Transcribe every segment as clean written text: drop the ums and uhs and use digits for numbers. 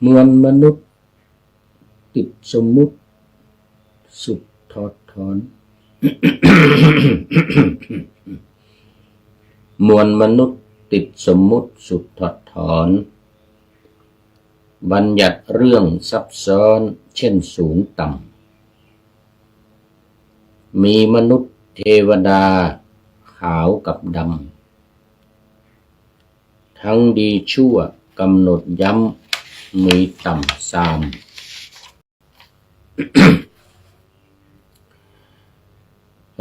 มวลมนุษย์ติดสมมุติสุดถอดถอน มวลมนุษย์ติดสมมุติสุดถอดถอนบัญญัติเรื่องซับซ้อนเช่นสูงต่ำมีมนุษย์เทวดาขาวกับดำทั้งดีชั่วกำหนดย้ำมีต่ำซาม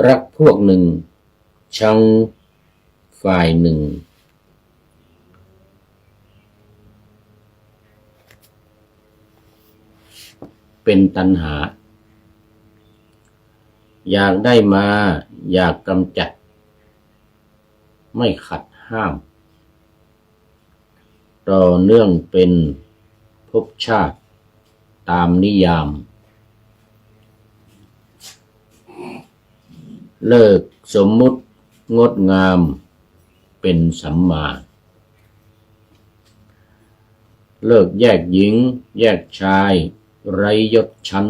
รักพวกหนึ่งชังฝ่ายหนึ่งเป็นตัณหาอยากได้มาอยากกำจัดไม่ขัดห้ามต่อเนื่องเป็นภพชาติตามนิยามเลิกสมมุติงดงามเป็นสัมมาเลิกแยกหญิงแยกชายไร้ยศชั้น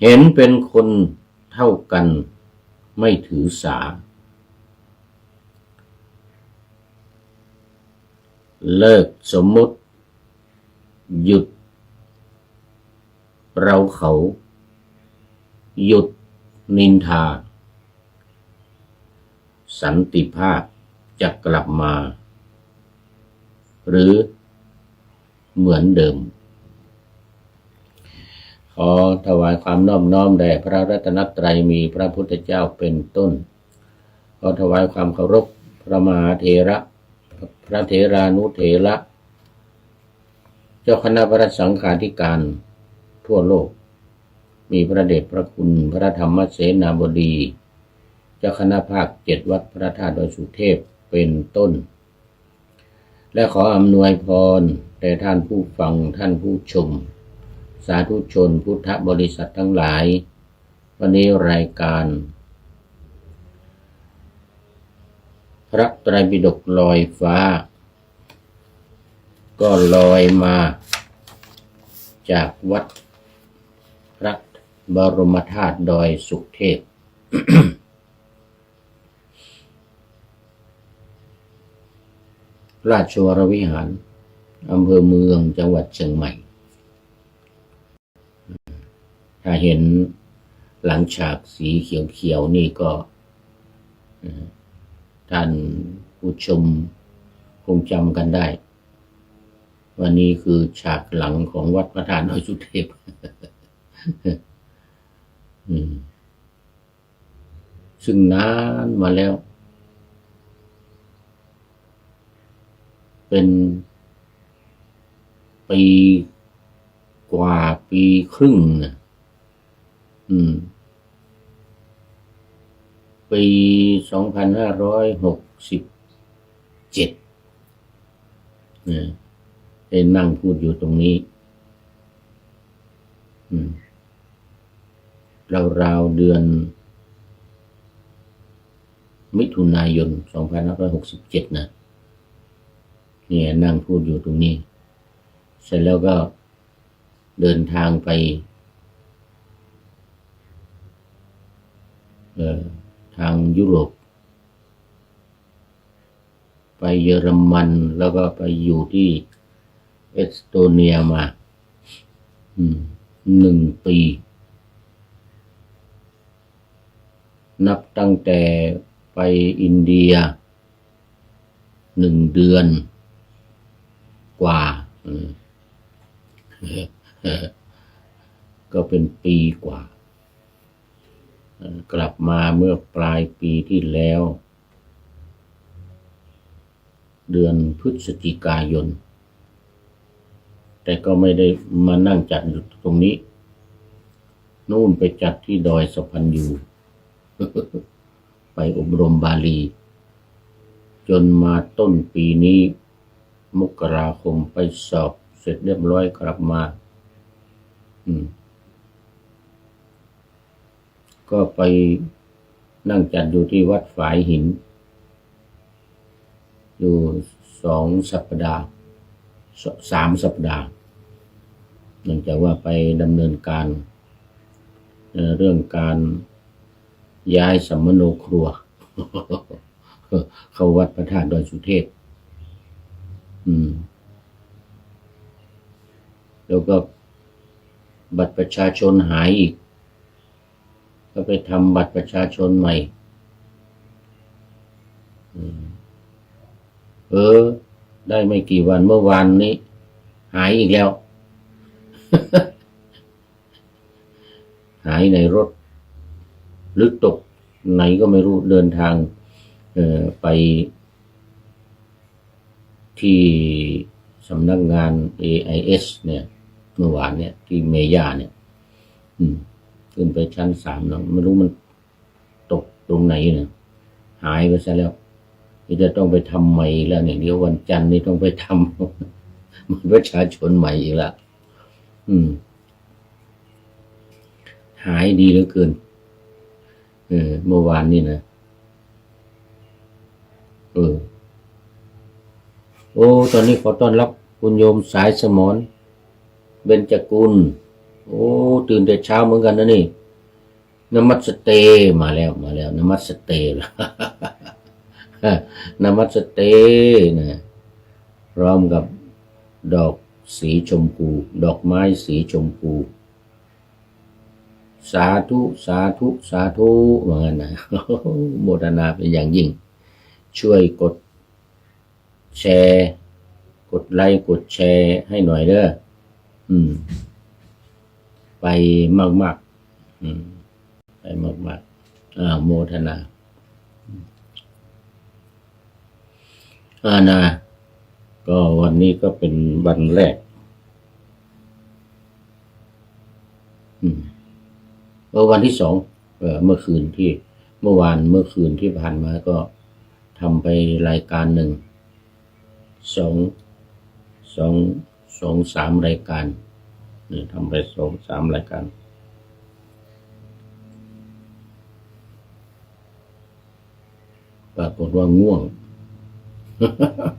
เห็นเป็นคนเท่ากันไม่ถือสาเลิกสมมุติหยุดเราเขาหยุดนินทาสันติภาพจะกลับมาหรือเหมือนเดิมขอถวายความนอบน้อมแด่พระรัตนตรัยมีพระพุทธเจ้าเป็นต้นขอถวายความเคารพพระมหาเถระพระเถรานุเถระเจ้าคณะพระสังฆาธิการทั่วโลกมีพระเดชพระคุณพระธรรมเสนาบดีเจ้าคณะภาค7วัดพระธาตุดอยสุเทพเป็นต้นและขออำนวยพรแด่ท่านผู้ฟังท่านผู้ชมสาธุชนพุทธบริษัททั้งหลายวันนี้รายการพระไตรปิฎกลอยฟ้าก็ลอยมาจากวัดพระบรมธาตุดอยสุเทพ ราชวรวิหารอำเภอเมืองจังหวัดเชียงใหม่ถ้าเห็นหลังฉากสีเขียวๆนี่ก็ท่านผู้ชมคงจำกันได้วันนี้คือฉากหลังของวัดพระธาตุดอยสุเทพ ซึ่งนานมาแล้วเป็นปีกว่าปีครึ่งนะปี2567ได้นั่งพูดอยู่ตรงนี้ราวๆเดือนมิถุนายน2567นะเนี่ยนั่งพูดอยู่ตรงนี้เสร็จแล้วก็เดินทางไปทางยุโรปไปเยอรมันแล้วก็ไปอยู่ที่เอสโตเนียมา1 ปีนับตั้งแต่ไปอินเดีย1 เดือนกว่าก็เป็นปีกว่ากลับมาเมื่อปลายปีที่แล้วเดือนพฤศจิกายนแต่ก็ไม่ได้มานั่งจัดอยู่ตรงนี้นู่นไปจัดที่ดอยสะพันยู ไปอบรมบาลีจนมาต้นปีนี้มกราคมไปสอบเสร็จเรียบร้อยกลับมาก็ไปนั่งจัดอยู่ที่วัดฝายหินอยู่ 2 สัปดาห์ 3 สัปดาห์เนื่องจากว่าไปดำเนินการเรื่องการย้ายสัมมโนครัว เข้าวัดพระธาตุดอยสุเทพแล้วก็บัตรประชาชนหายอีกก็ไปทำบัตรประชาชนใหม่ได้ไม่กี่วันเมื่อวานนี้หายอีกแล้ว หายในรถหรือตกไหนก็ไม่รู้เดินทางไปที่สำนักงาน AIS เนี่ยเมื่อวานเนี่ยที่เมย่าเนี่ยขึ้นไปชั้น3แล้วไม่รู้มันตกตรงไหนเนี่ยหายไปซะแล้วที่จะต้องไปทำใหม่แล้วเนี่ยเดี๋ยววันจันทร์นี่ต้องไปทำมันประชาชนใหม่อีกละหายดีเหลือเกินเมื่อวานนี่นะตอนนี้ขอต้อนรับคุณโยมสายสมรเบญจกุลตื่นแต่เช้าเหมือนกันนะนี่นมัสเตมาแล้วนมัสเต นมัสเตนะพร้อมกับดอกสีชมพูดอกไม้สีชมพูสาธุสาธุสาธุว่างั้นนะ โมทนาเป็นอย่างยิ่งช่วยกดแชร์กดไลค์กดแชร์ให้หน่อยเด้อไปมากๆไปมากๆโมทนานะก็วันนี้ก็เป็นวันแรกวันที่2เมื่อคืนที่ผ่านมาก็ทำไปรายการหนึ่ง3 รายการทำไป3 รายการปรากฏว่าง่วง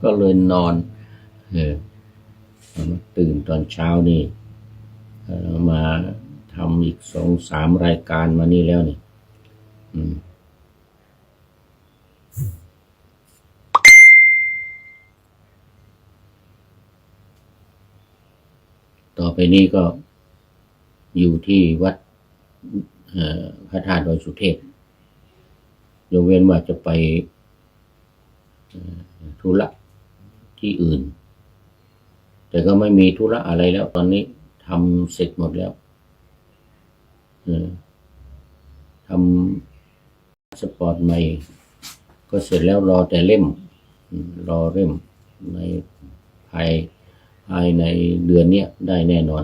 ก็เลยนอนตื่นตอนเช้านี่มาทำอีก2-3 รายการมานี่แล้วนี่ต่อไปนี้ก็อยู่ที่วัดพระธาตุดอยสุเทพยกเว้นว่าจะไปธุระที่อื่นแต่ก็ไม่มีธุระอะไรแล้วตอนนี้ทำเสร็จหมดแล้วทำพาสปอร์ตใหม่ก็เสร็จแล้วรอแต่เล่มในภายในเดือนนี้ได้แน่นอน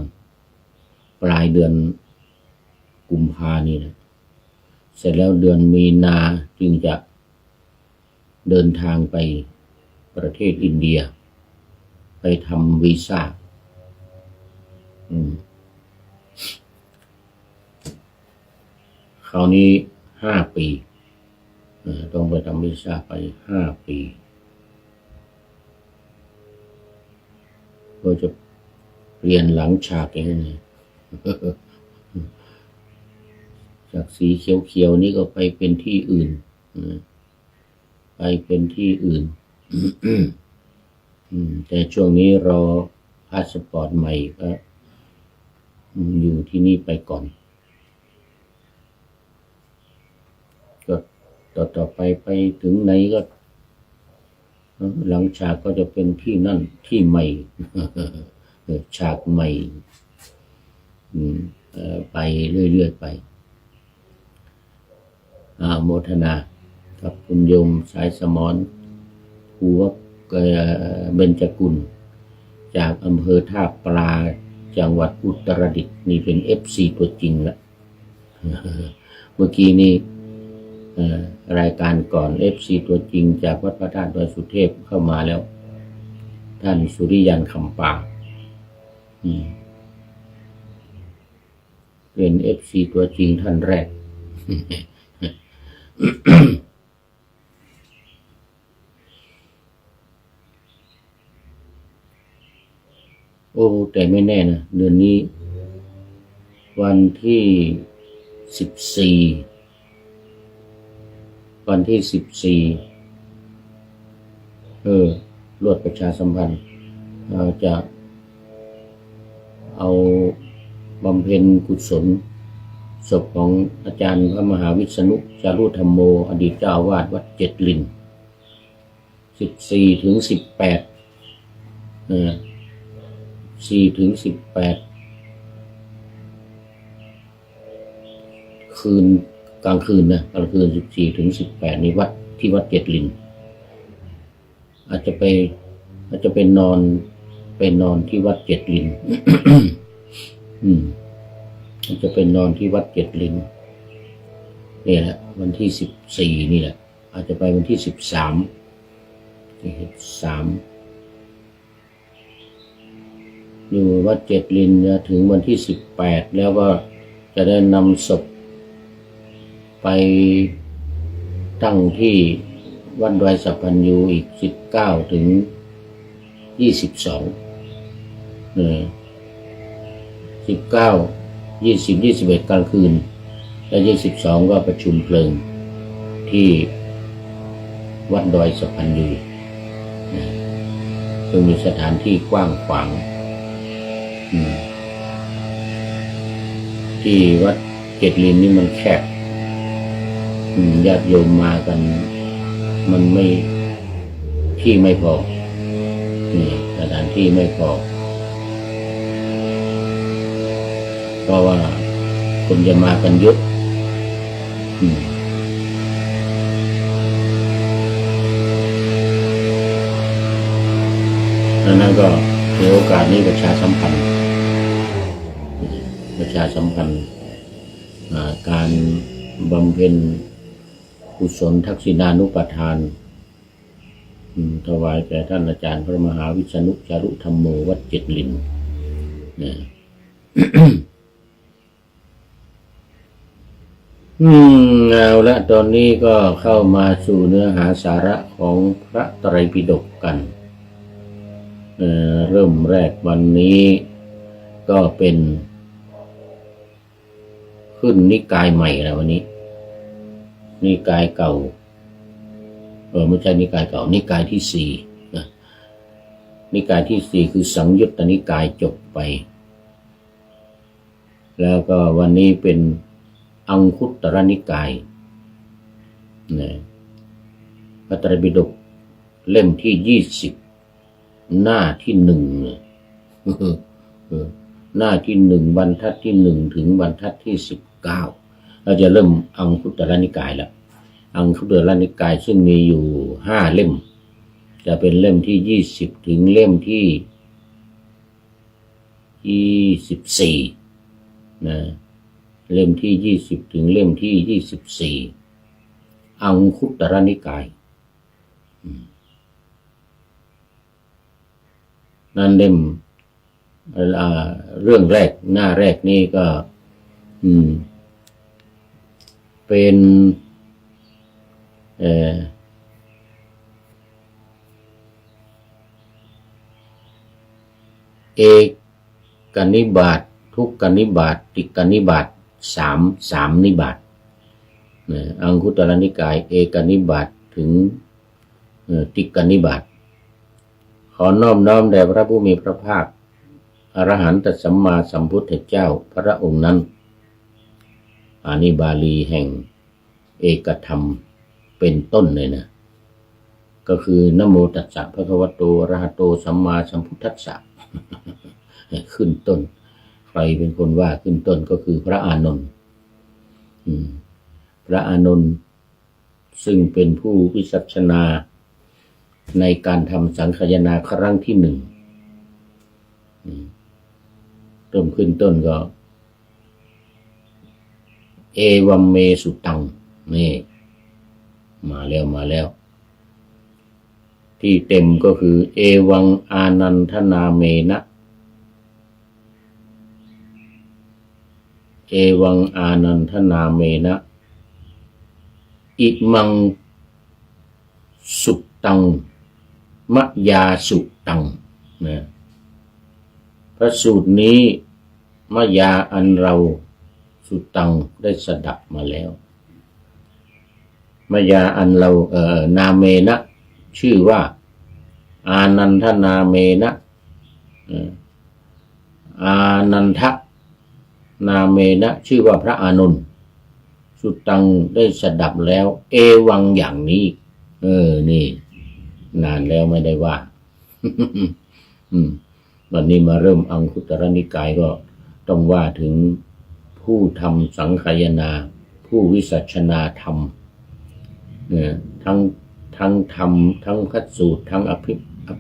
ปลายเดือนกุมภานี่นะเสร็จแล้วเดือนมีนาจึงจะเดินทางไปประเทศอินเดียไปทำวีซ่าคราวนี้5 ปีต้องไปทำวีซ่าไป5 ปีก็จะเปลี่ยนหลังฉากอย่างนี้ จากสีเขียวๆนี่ก็ไปเป็นที่อื่นแต่ช่วงนี้รอพาสปอร์ตใหม่ก็อยู่ที่นี่ไปก่อนก็ต่อไปถึงไหนก็หลังฉากก็จะเป็นที่นั่นที่ใหม่ ฉากใหม่ไปเรื่อยๆไปโมทนากับคุณโยมสายสมรภูวเบญจกุลจากอำเภอท่าปลาจังหวัดอุตรดิตถ์นี่เป็น FC ตัวจริงแล้ว เมื่อกี้นี้รายการก่อน FC ตัวจริงจากวัดพระธาตุดอยสุเทพเข้ามาแล้วท่านสุริยันคำปาเป็น FC ตัวจริงท่านแรก ก แต่ไม่แน่นะเดือนนี้วันที่14รวดประชาสัมพันธ์จะเอาบำเพ็ญกุศลศพของอาจารย์พระมหาวิษณุจารุธรรมโมอดีตเจ้าอาวาสวัดเจ็ดลิน14 ถึง 18 4 ถึง 18คืนกลางคืนนะกลางคืน14 ถึง 18นี่วัดที่วัดเจ็ดลินอาจจะไปนอนที่วัดเจ็ดลิน อาจจะเป็นนอนที่วัดเจ็ดลินนี่แหละวันที่14นี่แหละอาจจะไปวันที่13อยู่วัดเจ็ดลินถึงวันที่18แล้วก็จะได้นำศพไปตั้งที่วัดดอยสัพพัญญูอีก19 ถึง 22 19 20 21กลางคืนและ22ก็ประชุมเพลิงที่วัดดอยสัพพัญญูซึ่งมีสถานที่กว้างขวางที่วัดเจ็ดลินนี่มันแคบญาติโยมมากันมันที่ไม่พอสถานที่ไม่พอเพราะว่าคนจะมากันเยอะดังนั้นก็ในโอกาสนี้ประชาสัมพันธ์การบำเพ็ญกุศลทักษิณานุปทานถวายแก่ท่านอาจารย์พระมหาวิษณุจารุธรรมโมวัดเจ็ดลินเอาละตอนนี้ก็เข้ามาสู่เนื้อหาสาระของพระไตรปิฎกกันเริ่มแรกวันนี้ก็เป็นขึ้นนิกายใหม่แล้ววันนี้นิกายเก่าไม่ใช่นิกายเก่านิกายที่4นะนิกายที่4คือสังยุตตนิกายจบไปแล้วก็วันนี้เป็นอังคุตตรนิกายนะพระไตรปิฎกเล่มที่20หน้าที่1หน้าที่1บรรทัดที่1ถึงบรรทัดที่19เราจะเริ่มอังคุตตรนิกายแล้วอังคุตตรนิกายซึ่งมีอยู่5เล่มจะเป็นเล่มที่20ถึงเล่มที่24นะเล่มที่20ถึงเล่มที่24อังคุตตรนิกายนั่นเล่มเรื่องแรกหน้าแรกนี่ก็เป็นเอกนิบาตทุกขนิบาตติกนิบาตสามนิบาตอังคุตตรนิกายเอกนิบาตถึงติกนิบาตขอน้อมแด่พระผู้มีพระภาคอรหันตสัมมาสัมพุทธเจ้าพระองค์นั้นอานิบาลีแห่งเอกธรรมเป็นต้นเลยนะก็คือนะโมตัสสะภะคะวะโตอะระหะโตสัมมาสัมพุทธัสสะขึ้นต้นใครเป็นคนว่าขึ้นต้นก็คือพระอานนท์พระอานนท์ซึ่งเป็นผู้วิสัชนาในการทำสังคายนาครั้งที่1เริ่มขึ้นต้นก็เอวัมเมสุตังนี่มาแล้วที่เต็มก็คือเอวังอานันทนาเมนะเอวังอานันทนาเมนะอิมังสุตังมะยาสุตังนะพ พระสูตรนี้มายาอันเราสุตังได้สดับมาแล้วมายาอันเรานาเมนะชื่อว่าอานันทนาเมนะอานันทนาเมนะชื่อว่าพระอานนท์สุตังได้สดับแล้วเอวังอย่างนี้นี่นานแล้วไม่ได้ว่า วันนี้มาเริ่มอังคุตรนิกายก็ต้องว่าถึงผู้ทำสังคายนาผู้วิสัชนาธรรมทั้งธรรมทั้งคัตสูตรทั้งอ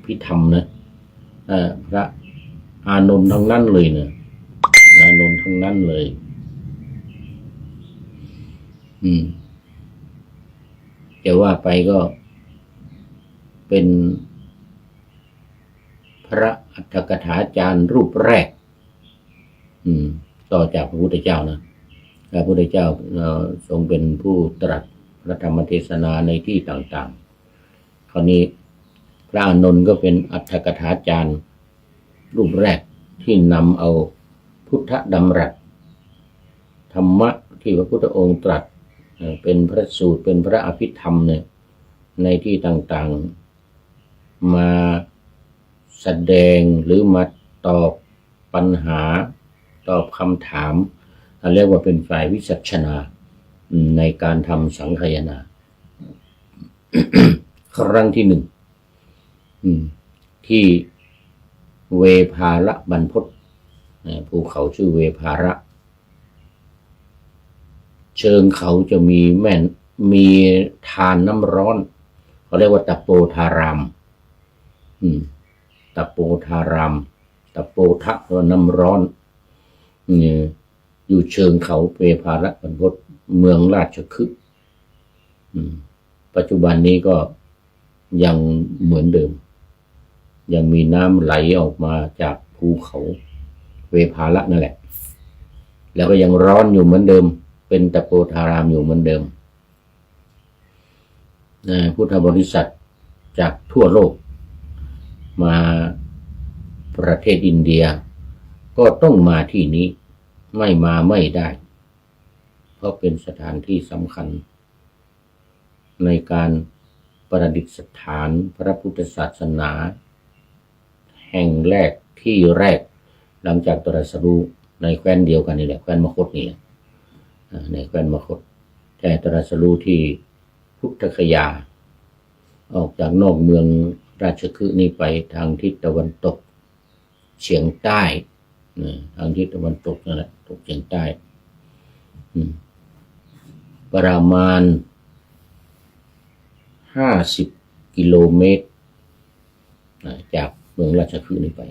ภิธรรมนะพระอานนท์ทั้งนั้นเลยเนี่ยอานนท์ทั้งนั้นเลยจะว่าไปก็เป็นพระอัฏฐกถาจารย์รูปแรกต่อจากพระพุทธเจ้านะพระพุทธเจ้าทรงเป็นผู้ตรัสพระธรรมเทศนาในที่ต่างๆคราวนี้พระอานนท์ก็เป็นอัฏฐกถาจารย์รูปแรกที่นำเอาพุทธดำรัสธรรมะที่พระพุทธองค์ตรัสเป็นพระสูตรเป็นพระอภิธรรมเนี่ยในที่ต่างๆมาแสดงหรือมาตอบปัญหาตอบคำถามเรียกว่าเป็นฝ่ายวิสัชนาในการทำสังคายนา ครั้งที่หนึ่งที่เวภาระบรรพตภูเขาชื่อเวภาระเชิงเขาจะมีทานน้ำร้อนเขาเรียกว่าตะโปธารามตะโปธารามตะโปทะว่าน้ำร้อนอยู่เชิงเขาเวภาระบรรพตเมืองราชคฤห์ปัจจุบันนี้ก็ยังเหมือนเดิมยังมีน้ำไหลออกมาจากภูเขาเวภาระนั่นแหละแล้วก็ยังร้อนอยู่เหมือนเดิมเป็นตะโปธารามอยู่เหมือนเดิมพุทธบริษัทจากทั่วโลกมาประเทศอินเดียก็ต้องมาที่นี้ไม่มาไม่ได้เพราะเป็นสถานที่สำคัญในการประดิษฐานพระพุทธศาสนาแห่งแรกที่แรกหลังจากตรัสรู้ในแคว้นเดียวกันนี่แหละแคว้นมคธนี่แหละในแคว้นมคธแต่ตรัสรู้ที่พุทธคยาออกจากนอกเมืองราชคฤห์นี้ไปทางทิศตะวันตกเฉียงใต้ทางทิศตะวันตกนั่นแหละตกเฉียงใต้ประมาณ50 กิโลเมตรจากเมืองราชคฤห์นี้ไป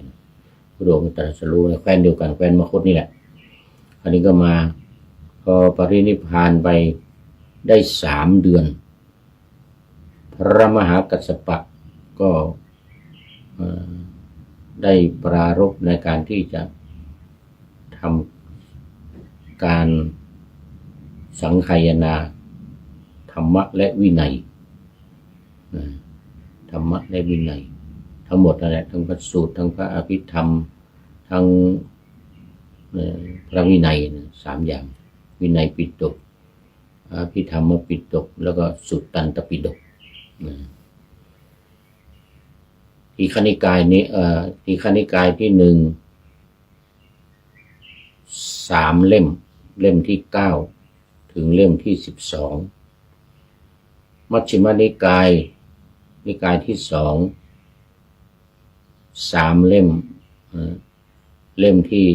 พระองค์ตรัสรู้ในแคว้นเดียวกันแคว้นมคธนี่แหละคราวนี้ก็มาพอปรินิพพานไปได้3 เดือนพระมหากัสสปะก็ได้ปรารภในการที่จะทำการสังคายนาธรรมะและวินัยธรรมะและวินัยทั้งหมดนั่นแหละทั้งพระสูตรทั้งพระอภิธรรมทั้งพระวินัย3 อย่างวินัยปิฎกอภิธรรมปิฎกแล้วก็สุตตันตปิฎกทีฆนิกายนี้ทีฆนิกายที่3 เล่มเล่มที่9ถึงเล่มที่12มัชฌิมนิกายนิกายที่3 เล่มเล่มที่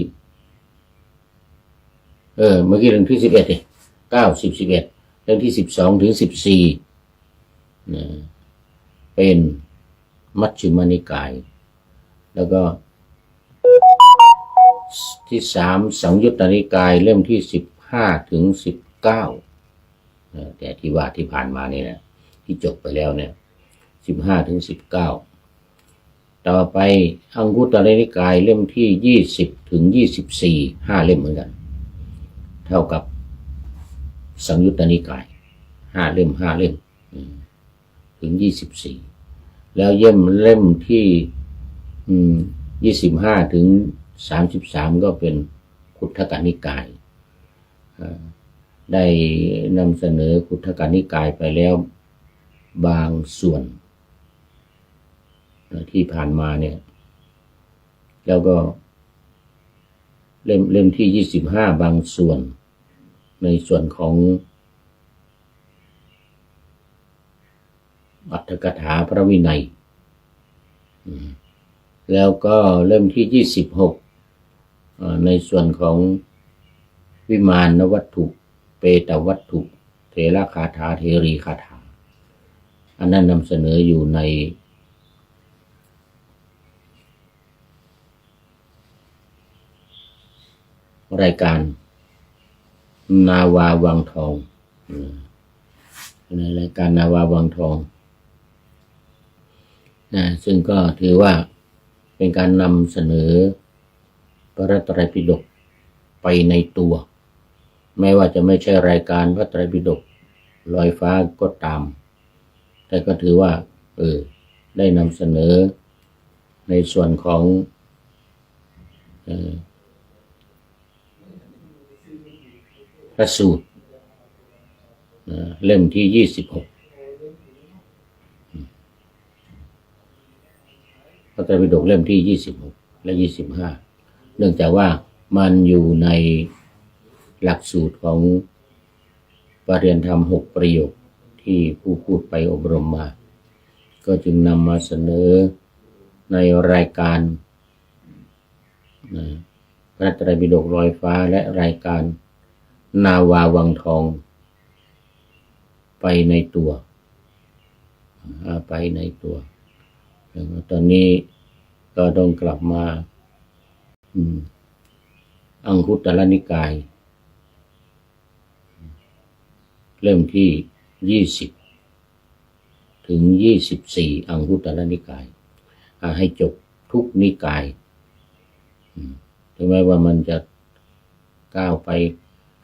เมื่อกี้เล่มที่11ดิ9 10 11เล่มที่12ถึง14เป็นมัชฌิมนิกายแล้วก็ที่3สังยุตตนิกายเล่มที่15ถึง19แต่ที่ว่าที่ผ่านมานี่นะที่จบไปแล้วเนี่ย15ถึง19ต่อไปอังคุตรนิกายเล่มที่20ถึง24 5 เล่มเหมือนกันเท่ากับสังยุตตนิกาย5 เล่มถึง24แล้วเล่มที่25ถึง 33ก็เป็นขุททกนิกายได้นำเสนอขุททกนิกายไปแล้วบางส่วนที่ผ่านมาเนี่ยแล้วก็เล่มที่25บางส่วนในส่วนของอรรถกถาพระวินัยแล้วก็เล่มที่26ในส่วนของวิมานวัตถุเปตวัตถุเถรคาถาเทรีคาถาอันนั้นนำเสนออยู่ในรายการนาวาวังทองในรายการนาวาวังทองซึ่งก็ถือว่าเป็นการนำเสนอพระไตรปิฎกไปในตัวแม้ว่าจะไม่ใช่รายการพระไตรปิฎกลอยฟ้าก็ตามแต่ก็ถือว่าได้นำเสนอในส่วนของพระสูตรเล่มที่26พระไตรปิฎกเล่มที่26และ25เนื่องจากว่ามันอยู่ในหลักสูตรของปริยนธรรม6ประโยคที่ผู้พูดไปอบรมมาก็จึงนำมาเสนอในรายการพระไตรปิฎกลอยฟ้าและรายการนาวาวังทองไปในตัวตอนนี้ก็ต้องกลับมาอังคุตรนิกายเล่มที่20ถึง24อังคุตรนิกายให้จบทุกนิกายถึงแม้ว่ามันจะก้าวไป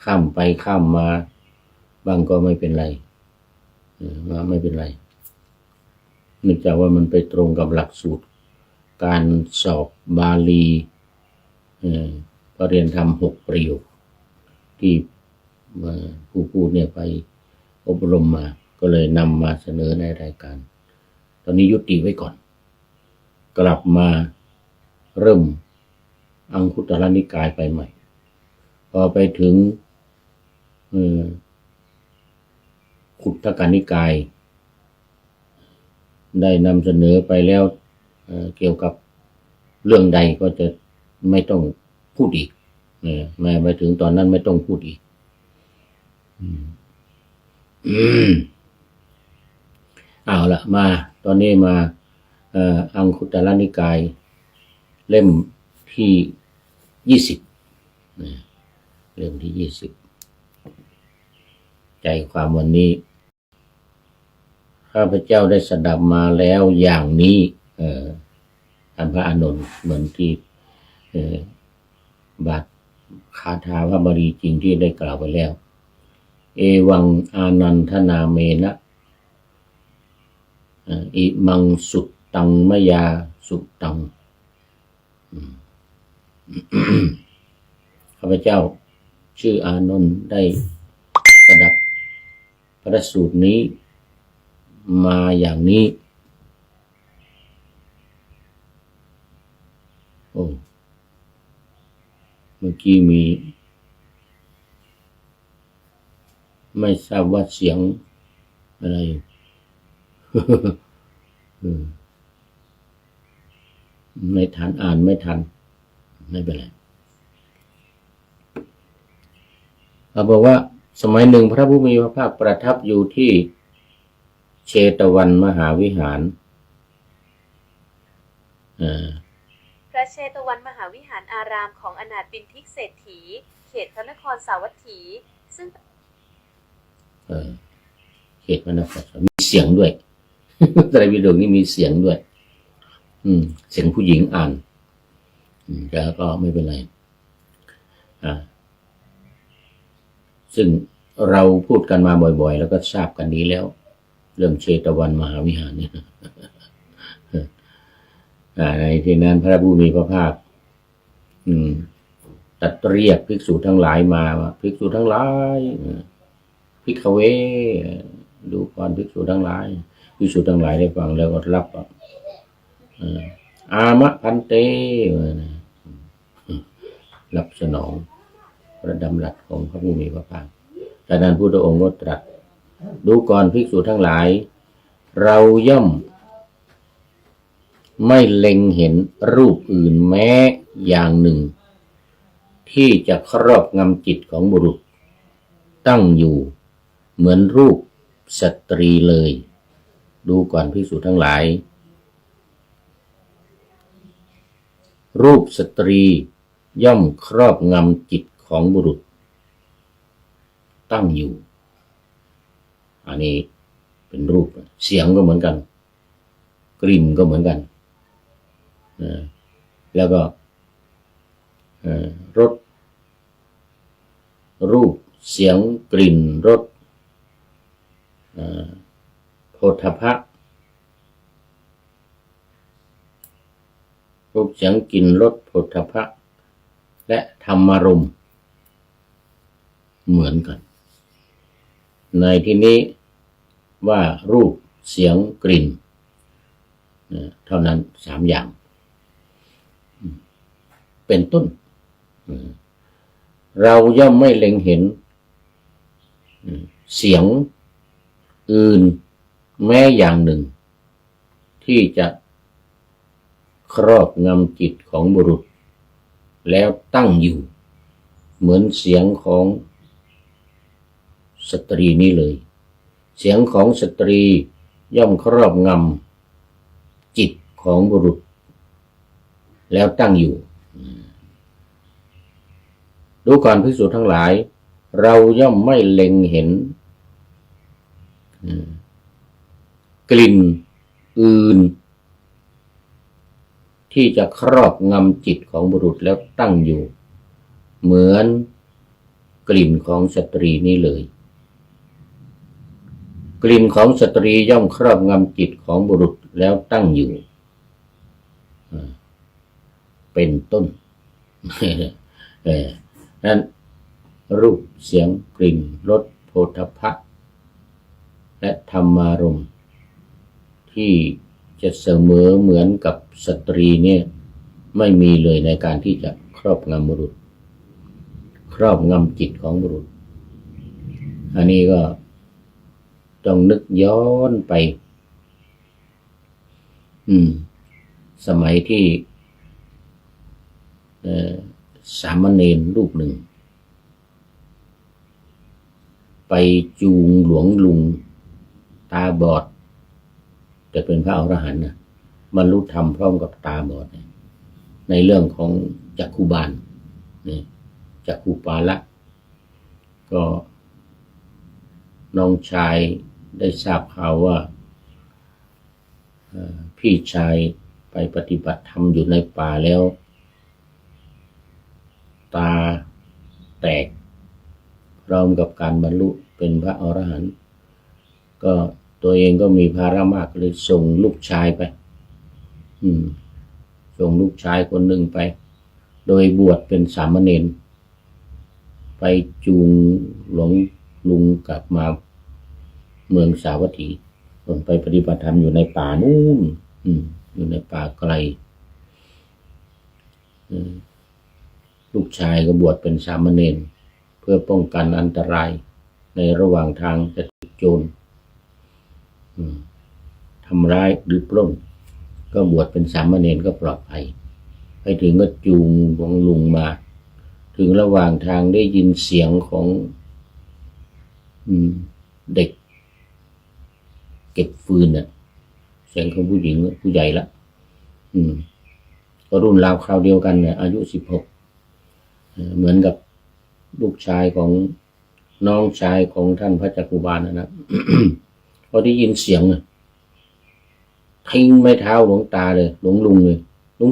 ข้ามไปข้ามมาบางก็ไม่เป็นไรไม่เป็นไรเนื่องจากว่ามันไปตรงกับหลักสูตรการสอบบาลีปริยนธรรม6ประโยคที่ผู้พูดเนี่ยไปอบรมมาก็เลยนำมาเสนอในรายการตอนนี้ยุติไว้ก่อนกลับมาเริ่มอังคุตรนิกายไปใหม่พอไปถึงขุททกนิกายได้นำเสนอไปแล้วเกี่ยวกับเรื่องใดก็จะไม่ต้องพูดอีกแม้ไปถึงตอนนั้นไม่ต้องพูดอีกเอาละมาตอนนี้มาอังคุตรนิกายเล่มที่20เล่มที่20ใจความวันนี้ข้าพเจ้าได้สดับมาแล้วอย่างนี้ท่านพระอานนท์เหมือนที่บาทคาถาพระบาลีจริงที่ได้กล่าวไปแล้วเอวังอานันทนาเมนะอิมังสุตังมยาสุตังข้าพเจ้าชื่ออานนท์ได้สดับพระสูตรนี้มาอย่างนี้เมื่อกี้มีไม่ทราบว่าเสียงอะไร ไม่ทันอ่านไม่ทันไม่เป็นไรเขาบอกว่าสมัยหนึ่งพระผู้มีพระภาคประทับอยู่ที่เชตวันมหาวิหารพระเชตวันมหาวิหารอารามของอนาถปิณฑิกเศรษฐีเขตพระนครสาวัตถีซึ่งเขตพระนครมีเสียงด้วย ไตรปิฎกนี่มีเสียงด้วยเสียงผู้หญิงอ่านแต่ก็ไม่เป็นไรซึ่งเราพูดกันมาบ่อยๆแล้วก็ทราบกันดีแล้วเรื่องเชตวันมหาวิหารนี่ในที่นั้นพระผู้มีพระภาค ตัดเรียกภิกษุทั้งหลายมาว่าภิกษุทั้งหลายภิกขเวดูก่อนภิกษุทั้งหลายภิกษุทั้งหลายได้ฟังแล้วก็รับอามะพันเตรับสนองพระดำรัสของพระผู้มีพระภาคจากนั้นพระพุทธองค์ก็ตรัสดูก่อนภิกษุทั้งหลายเราย่อมไม่เล็งเห็นรูปอื่นแม้อย่างหนึ่งที่จะครอบงำจิตของบุรุษตั้งอยู่เหมือนรูปสตรีเลยดูก่อนภิกษุทั้งหลายรูปสตรีย่อมครอบงำจิตของบุรุษตั้งอยู่อันนี้เป็นรูปเสียงก็เหมือนกันกลิ่นก็เหมือนกันแล้วก็รสรูปเสียงกลิ่นรสโผฏฐัพพะรูปเสียงกลิ่นรสโผฏฐัพพะและธรรมารมณ์เหมือนกันในที่นี้ว่ารูปเสียงกลิ่นเท่านั้น3อย่างเป็นต้นเราย่อมไม่เล็งเห็นเสียงอื่นแม้อย่างหนึ่งที่จะครอบงำจิตของบุรุษแล้วตั้งอยู่เหมือนเสียงของสตรีนี้เลยเสียงของสตรีย่อมครอบงำจิตของบุรุษแล้วตั้งอยู่ดูก่อนภิกษุทั้งหลายเราย่อมไม่เล็งเห็นกลิ่นอื่นที่จะครอบงำจิตของบุรุษแล้วตั้งอยู่เหมือนกลิ่นของสตรีนี้เลยกลิ่นของสตรีย่อมครอบงำจิตของบุรุษแล้วตั้งอยู่เป็นต้นนั้นรูปเสียงกลิ่นรสโผฏฐัพพะและธรรมารมณ์ที่จะเสมอเหมือนกับสตรีเนี่ยไม่มีเลยในการที่จะครอบงำบุรุษครอบงำจิตของบุรุษอันนี้ก็ต้องนึกย้อนไปสมัยที่สามเณรรูปหนึ่งไปจูงหลวงลุงตาบอดแต่เป็นพระอรหันต์นะบรรลุธรรมพร้อมกับตาบอดในเรื่องของจักขุบาลนี่จักขุปาละก็น้องชายได้ทราบข่าวว่าพี่ชายไปปฏิบัติธรรมอยู่ในป่าแล้วตาแตกพร้อมกับการบรรลุเป็นพระอรหันต์ก็ตัวเองก็มีภาระมากเลยส่งลูกชายไปส่งลูกชายคนหนึ่งไปโดยบวชเป็นสามเณรไปจูงหลวงลุงกลับมาเมืองสาวัตถีคนไปปฏิบัติธรรมอยู่ในป่านู่นอยู่ในป่าไกลลูกชายก็บวชเป็นสามเณรเพื่อป้องกันอันตรายในระหว่างทางจะถูกโจรทำร้ายหรือปล้นก็บวชเป็นสามเณรก็ปลอดภัยไปถึงก็จูงหลวงลุงมาถึงระหว่างทางได้ยินเสียงของเด็กเก็บฟืนเสียงของผู้หญิงผู้ใหญ่ละก็รุ่นราวคราวเดียวกันเนี่ยอายุ16เหมือนกับลูกชายของน้องชายของท่านพระจักขุบาลนะ พอได้ยินเสียงทิ้งไม้เท้าหลวงตาเลยหลวงลุงเลยลุง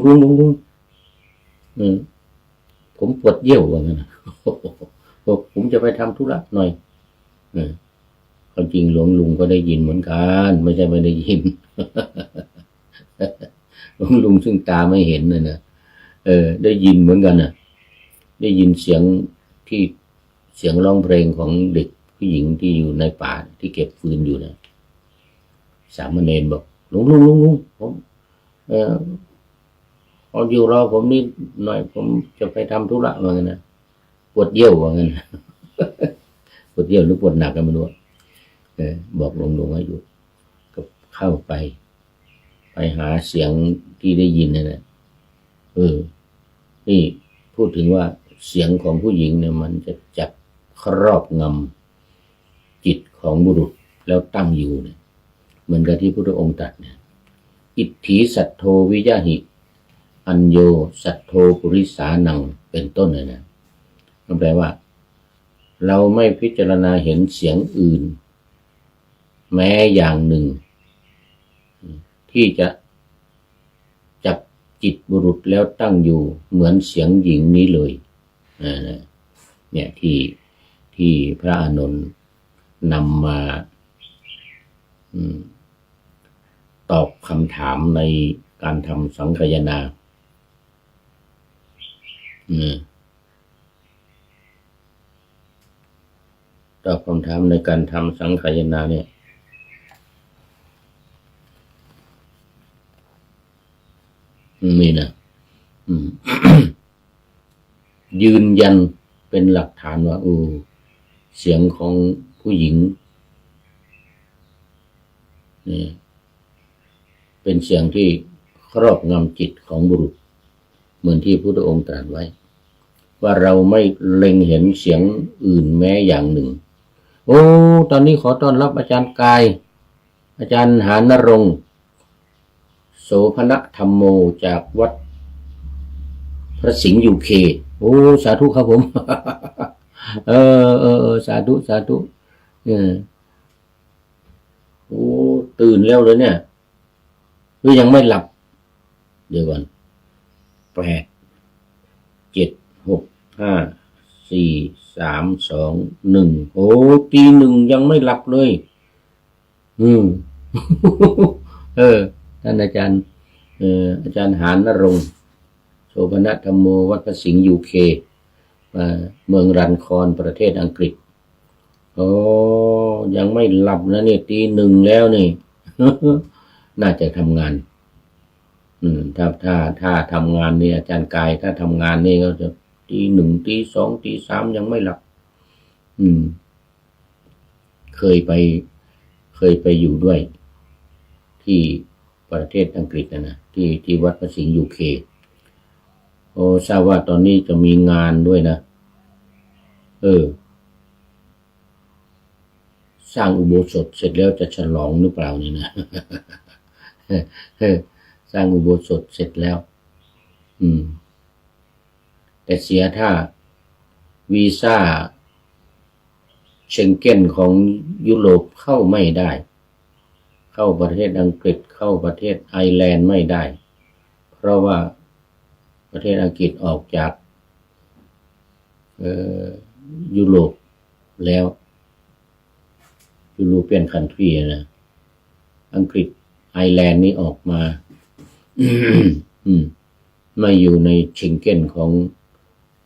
ผมปวดเยี่ยวว่างั้นบอกผมจะไปทำธุระหน่อยความจริงหลวงลุงก็ได้ยินเหมือนกันไม่ใช่ไม่ได้ยิน หลวงลุงซึ่งตาไม่เห็นนะ ได้ยินเหมือนกันน่ะได้ยินเสียงที่เสียงร้องเพลงของเด็กผู้หญิงที่อยู่ในป่าที่เก็บฟืนอยู่นะสามเณรบอกลุงผมขออยู่รอผมนิดหน่อยผมจะไปทำธุระว่างั้นนะปวดเยี่ยวว่างั้น ปวดเยี่ยวหรือปวดหนักก็ไม่รู้บอกลุงให้อยู่ก็เข้าไปหาเสียงที่ได้ยินนั่นแหละนี่พูดถึงว่าเสียงของผู้หญิงเนี่ยมันจะจับครอบงำจิตของบุรุษแล้วตั้งอยู่เนี่ยเหมือนกับที่พระพุทธองค์ตรัสเนี่ยอิทธิสัทโธวิยะหิอัญโยสัทโธปุริสานังเป็นต้นเลยนะนั่นแปลว่าเราไม่พิจารณาเห็นเสียงอื่นแม้อย่างหนึ่งที่จะจับจิตบุรุษแล้วตั้งอยู่เหมือนเสียงหญิงนี้เลยเนี่ยที่พระอานนท์นำมาตอบคำถามในการทำสังคายนาตอบคำถามในการทำสังคายนาเนี่ยนี่นะ ยืนยันเป็นหลักฐานว่าเสียงของผู้หญิงนี่เป็นเสียงที่ครอบงำจิตของบุรุษเหมือนที่พระพุทธองค์ตรัสไว้ว่าเราไม่เล็งเห็นเสียงอื่นแม้อย่างหนึ่งตอนนี้ขอต้อนรับอาจารย์กายอาจารย์หานรงค์โสภณธรรมโมจากวัดพระสิงห์ยูเคสาธุครับผม สาธุตื่นแล้วเลยเนี่ยหรือยังไม่หลับเดี๋ยวก่อน8 7 6 5 4 3 2 1ตีหนึ่งยังไม่หลับเลยท่านอาจารย์อาจารย์หานรงค์โสภณธรรมโมวัดพระสิงห์ยูเคเมืองรันคอนประเทศอังกฤษยังไม่หลับนะเนี่ยตีหนึ่งแล้วนี่ น่าจะทำงานถ้าทำงานเนี่ยอาจารย์กายถ้าทำงานนี่ก็จะตีหนึ่งตีสองตีสามยังไม่หลับเคยไปอยู่ด้วยที่ประเทศอังกฤษนะที่วัดพระสิงห์ยูเคทราบว่าตอนนี้จะมีงานด้วยนะสร้างอุโบสถเสร็จแล้วจะฉลองหรือเปล่านี่นะ สร้างอุโบสถเสร็จแล้วแต่เสียถ้าวีซ่าเชงเก้นของยุโรปเข้าไม่ได้เข้าประเทศอังกฤษเข้าประเทศไอร์แลนด์ไม่ได้เพราะว่าประเทศอังกฤษออกจากยุโรปแล้วยุโรเปียนคันทรีนะอังกฤษไอร์แลนด์นี่ออกมา ไม่อยู่ในเชงเก้นของ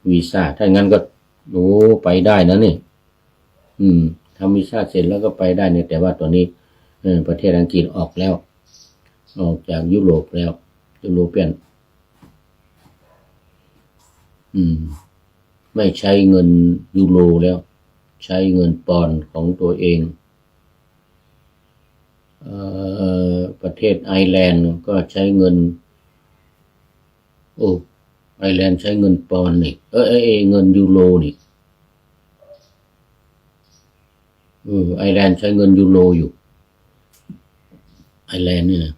วีซ่าถ้างั้นก็ไปได้นะนี่ทำวีซ่าเสร็จแล้วก็ไปได้เนี่ยแต่ว่าตัวนี้ประเทศอังกฤษออกแล้วออกจากยุโรปแล้วยุโรเปียนไม่ใช้เงินยูโรแล้วใช้เงินปอนด์ของตัวเองประเทศไอร์แลนด์ก็ใช้เงินไอร์แลนด์ใช้เงินปอนด์นี่เงินยูโรนี่ไอร์แลนด์ใช้เงินยูโรอยู่ไอร์แลนด์นี่นะ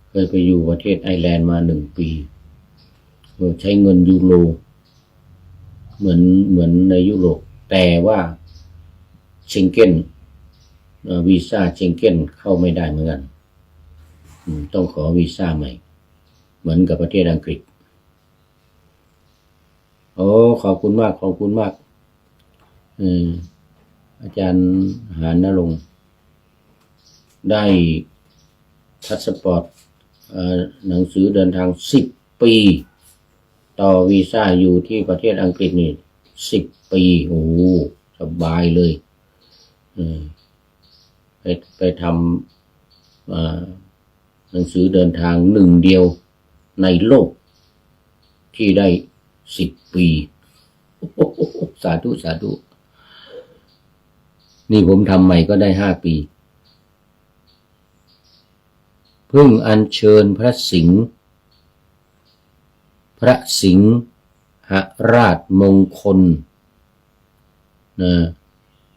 เคยไปอยู่ประเทศไอร์แลนด์มา1 ปีใช้เงินยูโรเหมือนในยุโรปแต่ว่าเชงเก้นวีซ่าเชงเก้นเข้าไม่ได้เหมือนกันต้องขอวีซ่าใหม่เหมือนกับประเทศอังกฤษขอบคุณมากอาจารย์หานรงค์ได้พาสปอร์ตหนังสือเดินทาง10 ปีต่อวีซ่าอยู่ที่ประเทศอังกฤษนี่10 ปีโอ้สบายเลยไปทำหนังสือเดินทางหนึ่งเดียวในโลกที่ได้10 ปีสาธุสาธุนี่ผมทำใหม่ก็ได้5 ปีเพิ่งอัญเชิญพระสิงห์หราชมงคล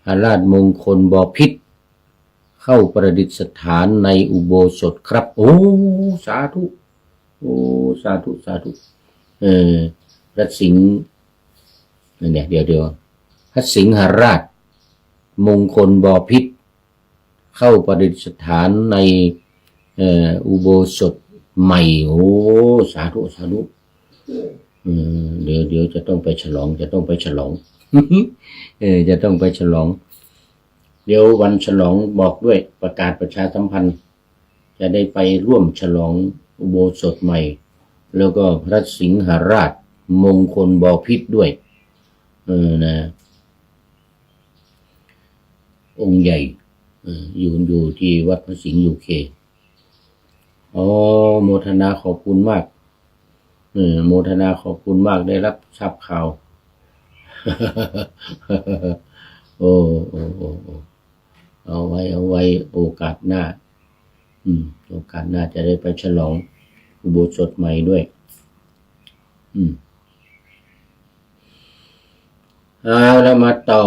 หราชมงคลบพิตรเข้าประดิษฐานในอุโบสถครับโอ้สาธุโอ้สาธุสาธุพระสิงห์เนี่ยเดี๋ยวพระสิงหราชมงคลบพิตรเข้าประดิษฐานในอุโบสถใหม่โอ้สาธุสาธุเดี๋ยวจะต้องไปฉลองจะต้องไปฉลอง จะต้องไปฉลองเดี๋ยววันฉลองบอกด้วยประกาศประชาสัมพันธ์จะได้ไปร่วมฉลองอุโบสถใหม่แล้วก็พระสิงหราชมงคลบพิตรด้วยนะองค์ใหญ่อยู่ที่วัดพระสิงห์UKโมทนาขอบคุณมากโมทนาขอบคุณมากได้รับทราบข่าว โอ้เอาไว้โอกาสหน้าโอกาสหน้าจะได้ไปฉลองอุโบสถใหม่ด้วยเอาแล้วมาต่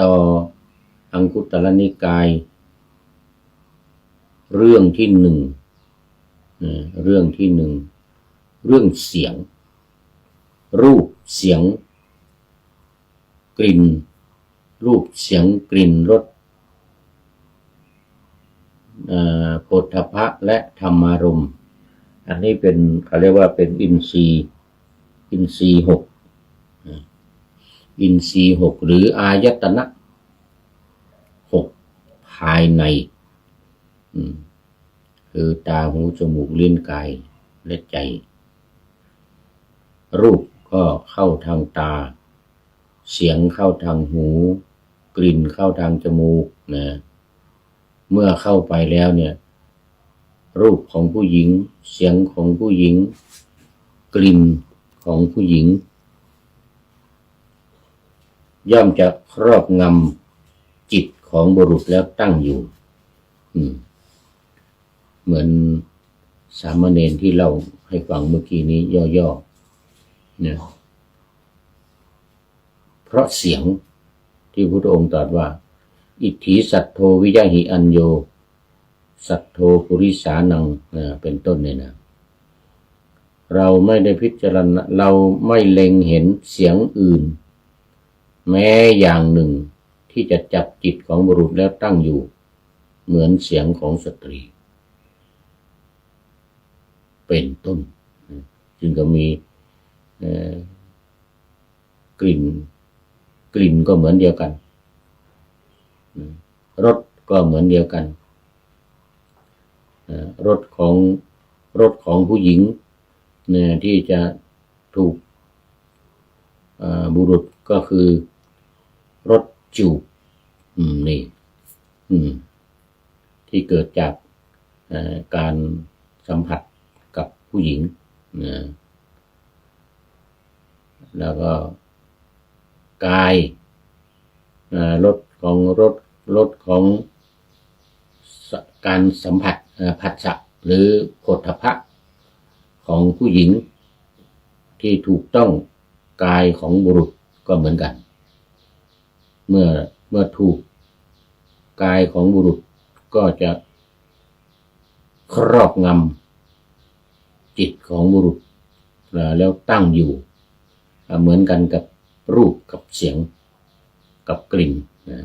ออังคุตรนิกายเรื่องที่หนึ่งเรื่องเสียงรูปเสียงกลิ่นรูปเสียงกลิ่นรสโผฏฐัพพะและธรรมารมณ์อันนี้เป็นเขาเรียกว่าเป็นอินทรีย์6หรืออายตนะ6ภายในคือตาหูจมูกลิ้นกายและใจรูปก็เข้าทางตาเสียงเข้าทางหูกลิ่นเข้าทางจมูกนะเมื่อเข้าไปแล้วเนี่ยรูปของผู้หญิงเสียงของผู้หญิงกลิ่นของผู้หญิงย่อมจะครอบงำจิตของบุรุษแล้วตั้งอยู่เหมือนสามเณรที่เล่าให้ฟังเมื่อกี้นี้ย่อๆเนี่ยเพราะเสียงที่พระพุทธองค์ตรัสว่าอิทธิสัทโธวิยหิอัญโยสัทโธปุริสานังเป็นต้นเนี่ยนะเราไม่ได้พิจารณาเราไม่เล็งเห็นเสียงอื่นแม้อย่างหนึ่งที่จะจับจิตของบุรุษแล้วตั้งอยู่เหมือนเสียงของสตรีเป็นต้นจึงก็มีกลิ่นก็เหมือนเดียวกันรสก็เหมือนเดียวกันรสของผู้หญิงเนี่ยที่จะถูกบุรุษก็คือรสจูบนี่ที่เกิดจากการสัมผัสกับผู้หญิงแล้วก็กายรสของการสัมผัสผัสสะหรือโผฏฐัพพะของผู้หญิงที่ถูกต้องกายของบุรุษก็เหมือนกันเมื่อถูกกายของบุรุษก็จะครอบงำจิตของบุรุษแล้วตั้งอยู่เหมือนกันกับรูปกับเสียงกับกลิ่น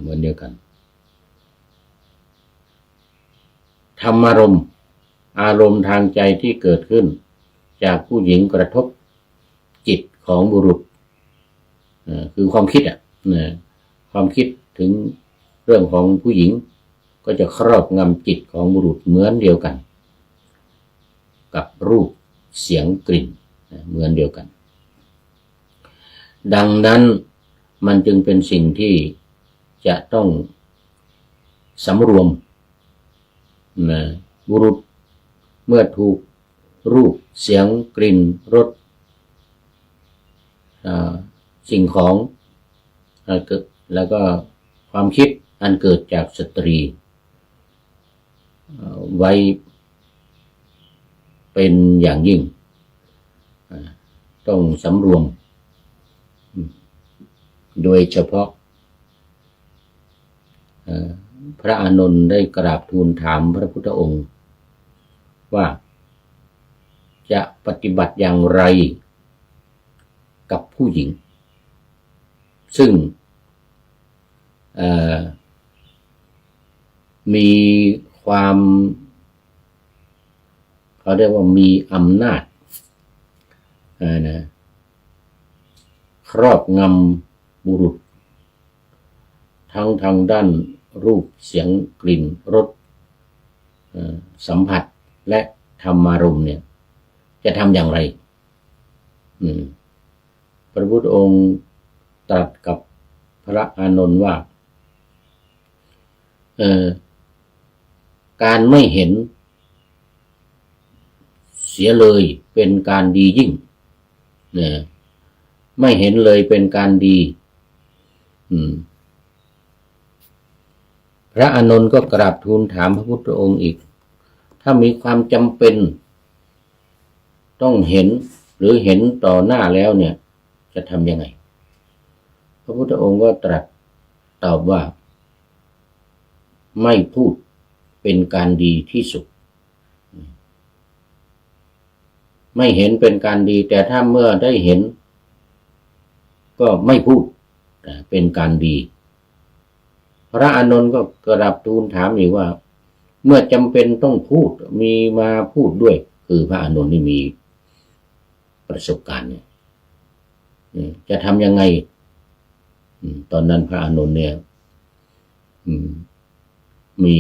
เหมือนเดียวกันธรรมารมณ์อารมณ์ทางใจที่เกิดขึ้นจากผู้หญิงกระทบจิตของบุรุษคือความคิดความคิดถึงเรื่องของผู้หญิงก็จะครอบงำจิตของบุรุษเหมือนเดียวกัน กับรูปเสียงกลิ่นเหมือนเดียวกันดังนั้นมันจึงเป็นสิ่งที่จะต้องสำรวมนะบุรุษเมื่อถูกรูปเสียงกลิ่นรสสิ่งของแล้วก็ความคิดอันเกิดจากสตรีไว้เป็นอย่างยิ่งต้องสำรวมโดยเฉพาะพระอานนท์ได้กราบทูลถามพระพุทธองค์ว่าจะปฏิบัติอย่างไรกับผู้หญิงซึ่งมีความเขาเรียกว่ามีอำนาจครอบงำบุรุษทั้งทางด้านรูปเสียงกลิ่นรสสัมผัสและธรรมารมณ์เนี่ยจะทำอย่างไรพระพุทธองค์ตรัสกับพระอานนท์ว่าการไม่เห็นเสียเลยเป็นการดียิ่งไม่เห็นเลยเป็นการดีพระอานนท์ก็กราบทูลถามพระพุทธองค์อีกถ้ามีความจำเป็นต้องเห็นหรือเห็นต่อหน้าแล้วเนี่ยจะทำยังไงพระพุทธองค์ก็ตรัสตอบว่าไม่พูดเป็นการดีที่สุดไม่เห็นเป็นการดีแต่ถ้าเมื่อได้เห็นก็ไม่พูดเป็นการดีพระอานนท์ก็กราบทูลถามอีกว่าเมื่อจำเป็นต้องพูดมีมาพูดด้วยคือพระอานนท์นี่มีประสบการณ์เนี่ยจะทำยังไงตอนนั้นพระอานนท์เนี่ยมี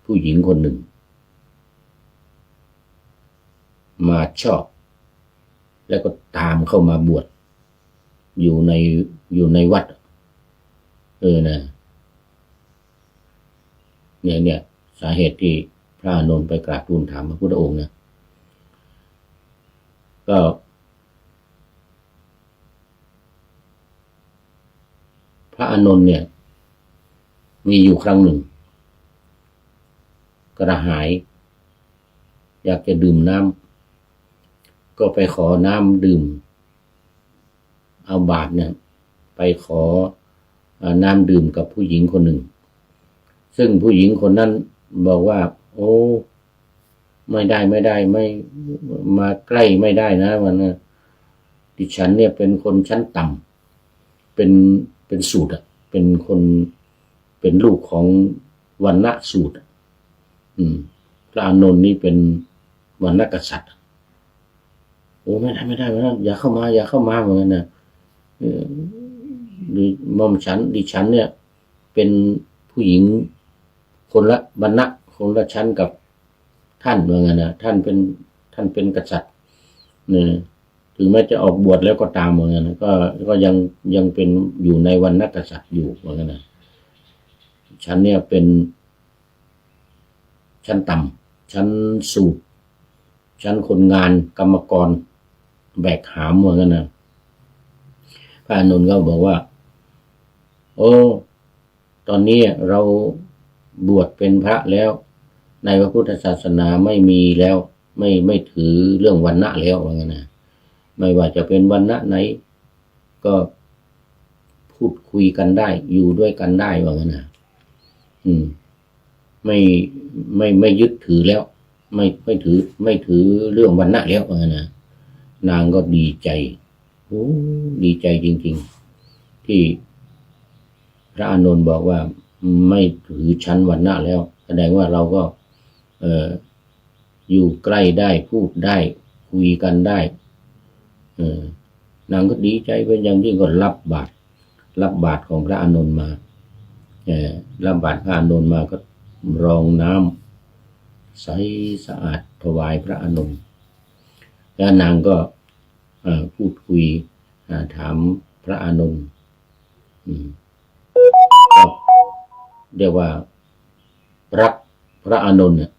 ผู้หญิงคนหนึ่งมาชอบแล้วก็ตามเข้ามาบวชอยู่ในวัดเนี่ยสาเหตุที่พระอานนท์ไปกราบทูลถามพระพุทธองค์นะก็พระอานนท์เนี่ยมีอยู่ครั้งหนึ่งกระหายอยากจะดื่มน้ำก็ไปขอน้ำดื่มเอาบาตรเนี่ยไปขอน้ำดื่มกับผู้หญิงคนหนึ่งซึ่งผู้หญิงคนนั้นบอกว่าโอ้ไม่ได้ไม่มาใกล้ไม่ได้นะวันนั้นดิฉันเนี่ยเป็นคนชั้นต่ำเป็นสูตรเป็นคนเป็นลูกของวรรณะสูตรพระอานนท์นี่เป็นวรรณกษัตริย์โอ้ไม่ได้อย่าเข้ามาเหมือนกันนะดิฉันเนี่ยเป็นผู้หญิงคนละวรรณะคนละชั้นกับท่านเหมือนกันนะท่านเป็นกษัตริย์เนี่ยถึงแม้จะออกบวชแล้วก็ตามเหมือนกันนะก็ยังเป็นอยู่ในวรรณกษัตริย์อยู่เหมือนกันนะฉันเนี่ยเป็นชั้นต่ำชั้นสูตรชั้นคนงานกรรมกรแบกหามเหมือนกันนะพระอานนท์ก็บอกว่าโอ้ตอนนี้เราบวชเป็นพระแล้วในพระพุทธศาสนาไม่มีแล้วไม่ถือเรื่องวรรณะแล้วว่างั้นนะไม่ว่าจะเป็นวรรณะไหนก็พูดคุยกันได้อยู่ด้วยกันได้ว่างั้นนะไม่ยึดถือแล้วไม่ถือเรื่องวรรณะแล้วว่างั้นนะนางก็ดีใจโอ้ดีใจจริงๆที่พระอานนท์บอกว่าไม่ถือชั้นวรรณะแล้วแสดงว่าเราก็อยู่ใกล้ได้พูดได้คุยกันได้นางก็ดีใจเป็นอย่างยิ่งก็รับบาตรของพระอานนท์มารับบาตรพระอานนท์มาก็รองน้ำใสสะอาดถวายพระอานนท์ แล้วนางก็พูดคุยถามพระอานนท์ก็เรียกว่ารักพระอานนท์เนี่ย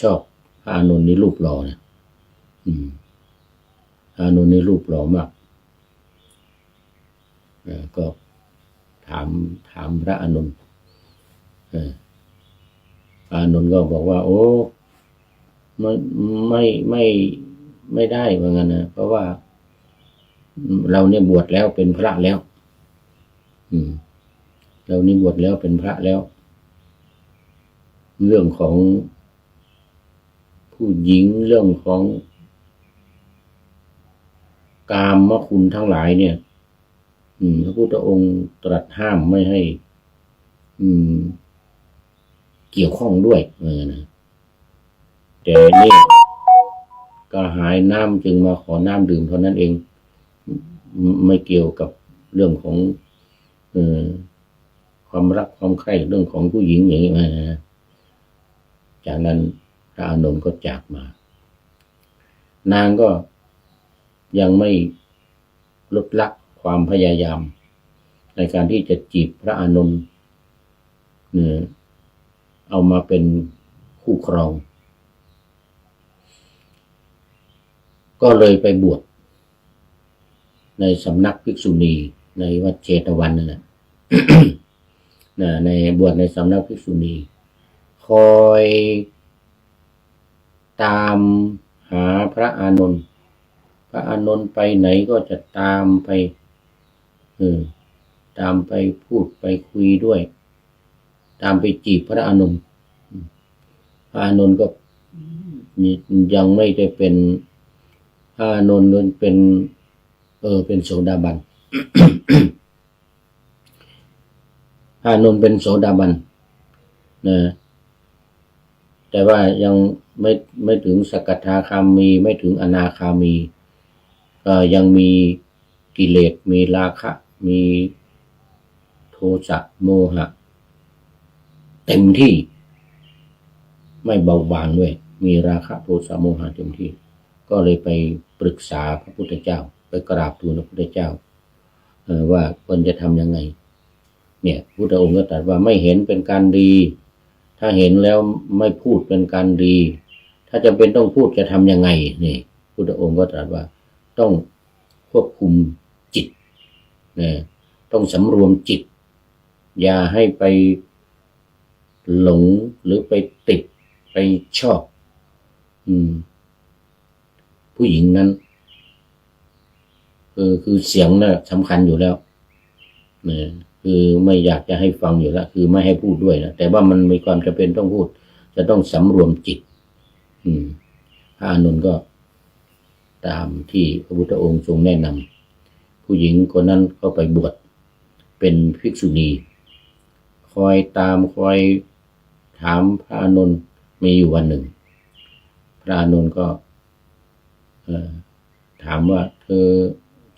ชอบพระอานนท์นี่รูปหล่อเนี่ยพระอานนท์นี่รูปหล่อมากก็ถามพระอานนท์พระอานนท์ก็บอกว่าโอ้ไม่ได้ว่างั้นนะเพราะว่าเราเนี่ยบวชแล้วเป็นพระแล้วเรานี่บวชแล้วเป็นพระแล้วเรื่องของผู้หญิงเรื่องของกามคุณทั้งหลายเนี่ยพระพุทธองค์ตรัสห้ามไม่ให้เกี่ยวข้องด้วยนะแต่นี่ก็หายน้ำจึงมาขอน้ำดื่มเท่านั้นเองไม่เกี่ยวกับเรื่องของความรักความใคร่เรื่องของผู้หญิงอย่างนี้นะจากนั้นพระอานนท์ก็จากมานางก็ยังไม่ลดละความพยายามในการที่จะจีบพระอานนท์เอามาเป็นคู่ครองก็เลยไปบวชในสำนักภิกษุณีในวัดเชตวันนั่นแหละ ในบวชในสำนักภิกษุณีคอยตามหาพระอานนท์พระอานนท์ไปไหนก็จะตามไปพูดไปคุยด้วยตามไปจีบพระอานนท์พระอานนท์ก็ยังไม่ได้เป็นพระอานนท์เป็นโสดาบัน พระอานนท์เป็นโสดาบันนะแต่ว่ายังไม่ถึงสกทาคามีไม่ถึงอนาคามียังมีกิเลสมีราคะมีโทสะโมหะเต็มที่ไม่เบาบางด้วยมีราคะโทสะโมหะเต็มที่ก็เลยไปปรึกษาพระพุทธเจ้าไปกราบทูลพระพุทธเจ้าว่าควรจะทำยังไงเนี่ยพุทธองค์ก็ตรัสว่าไม่เห็นเป็นการดีถ้าเห็นแล้วไม่พูดเป็นการดีถ้าจำเป็นต้องพูดจะทำยังไงนี่พุทธองค์ก็ตรัสว่าต้องควบคุมจิตนะต้องสำรวมจิตอย่าให้ไปหลงหรือไปติดไปชอบผู้หญิงนั้นคือเสียงน่ะสำคัญอยู่แล้วนะคือไม่อยากจะให้ฟังอยู่แล้วคือไม่ให้พูดด้วยนะแต่ว่ามันมีความจำเป็นต้องพูดจะต้องสำรวมจิตพระอานนท์ก็ตามที่พระพุทธองค์ทรงแนะนำผู้หญิงคนนั้นก็ไปบวชเป็นภิกษุณีคอยตามคอยถามพระอานนท์มีอยู่วันหนึ่งพระอานนท์ก็ถามว่าเธอ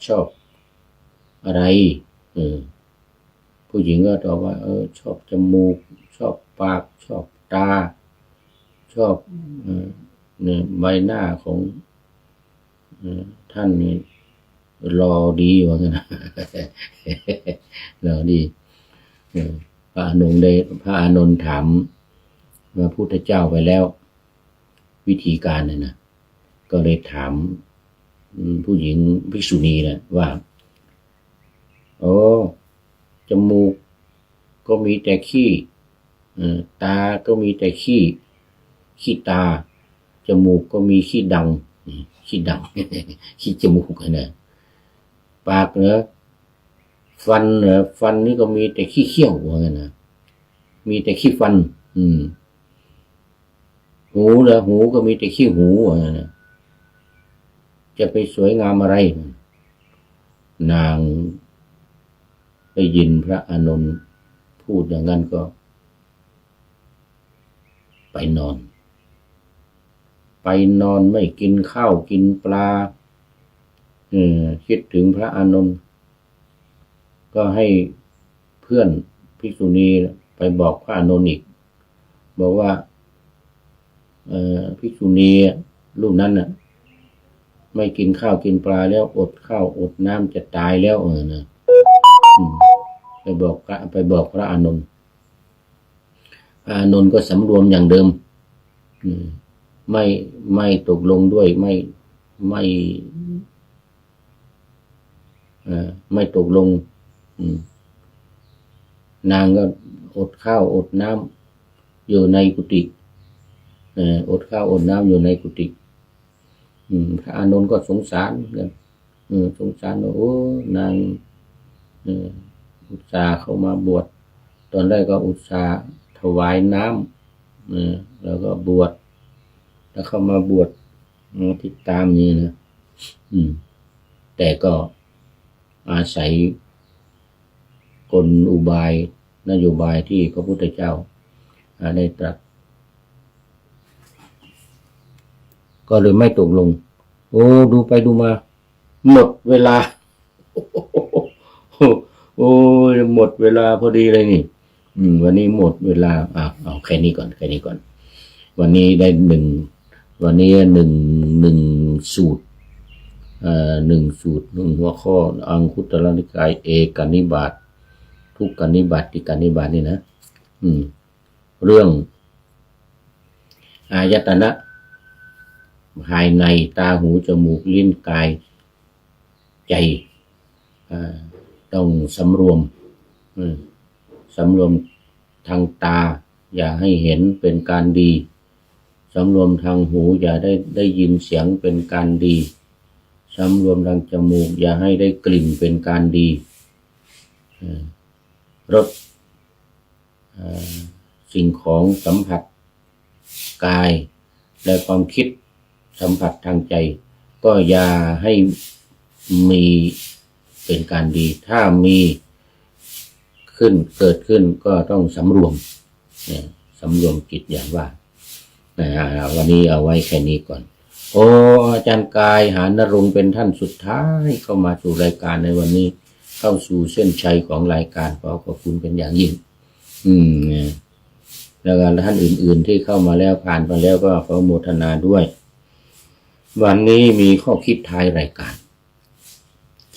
ชอบอะไรผู้หญิงก็ตอบว่าชอบจมูกชอบปากชอบตาชอบเนี่ยใบหน้าของท่านนี่รอดีว่างั้น รอดีพระอานนท์ถามพระพุทธเจ้าไปแล้ววิธีการเนี่ยนะก็เลยถามผู้หญิงภิกษุณีนะว่าจมูกก็มีแต่ขี้ตาก็มีแต่ขี้ตาจมูกก็มีขี้ดัง ขี้จมูกนะปากเนอะฟันนี่ก็มีแต่ขี้เขี้ยวว่างั้นนะมีแต่ขี้ฟันหูก็มีแต่ขี้หูว่างั้นนะจะไปสวยงามอะไรนางได้ยินพระอานนท์พูดอย่างนั้นก็ไปนอนไม่กินข้าวกินปลาคิดถึงพระอานนท์ก็ให้เพื่อนภิกษุณีไปบอกพระอานนท์อีกบอกว่าภิกษุณี รูปนั้นน่ะไม่กินข้าวกินปลาแล้วอดข้าวอดน้ำจะตายแล้วนะไปบอกพระอานนท์พระอานนท์ก็สำรวมอย่างเดิมไม่ตกลงด้วยไม่ตกลงนางก็อดข้าวอดน้ำอยู่ในกุฏิอดข้าวอดน้ำอยู่ในกุฏิพระอานนท์ก็สงสารกันสงสารว่าโอ้นางอุตส่าห์เข้ามาบวชตอนแรกก็อุตส่าห์ถวายน้ำแล้วก็บวชแล้วเข้ามาบวชติดตามนี่นะแต่ก็อาศัยกลอุบายนโยบายที่พระพุทธเจ้าได้ตรัสก็เลยไม่ตกลงโอ้ดูไปดูมาหมดเวลาโอ้ยหมดเวลาพอดีเลยนี่วันนี้หมดเวลาเอาแค่นี้ก่อนวันนี้ได้หนึ่งสูตรหนึ่งสูตรหนึ่งหัวข้ออังคุตตรนิกายเอกนิบาตทุกกนิบาตติกนิบาตนี่นะเรื่องอายตนะภายในตาหูจมูกลิ้นกายใจต้องสำรวมทางตาอย่าให้เห็นเป็นการดีสำรวมทางหูอย่าได้ยินเสียงเป็นการดีสำรวมทางจมูกอย่าให้ได้กลิ่นเป็นการดีรสสิ่งของสัมผัสกายและความคิดสัมผัสทางใจก็อย่าให้มีเป็นการดีถ้ามีเกิดขึ้นก็ต้องสำรวมจิตอย่างว่าวันนี้เอาไว้แค่นี้ก่อนอาจารย์กายหานรงค์เป็นท่านสุดท้ายเข้ามาสู่รายการในวันนี้เข้าสู่เส้นชัยของรายการขอขอบคุณเป็นอย่างยิ่งแล้วก็ท่านอื่นๆที่เข้ามาแล้วผ่านไปแล้วก็ขอโมทนาด้วยวันนี้มีข้อคิดท้ายรายการ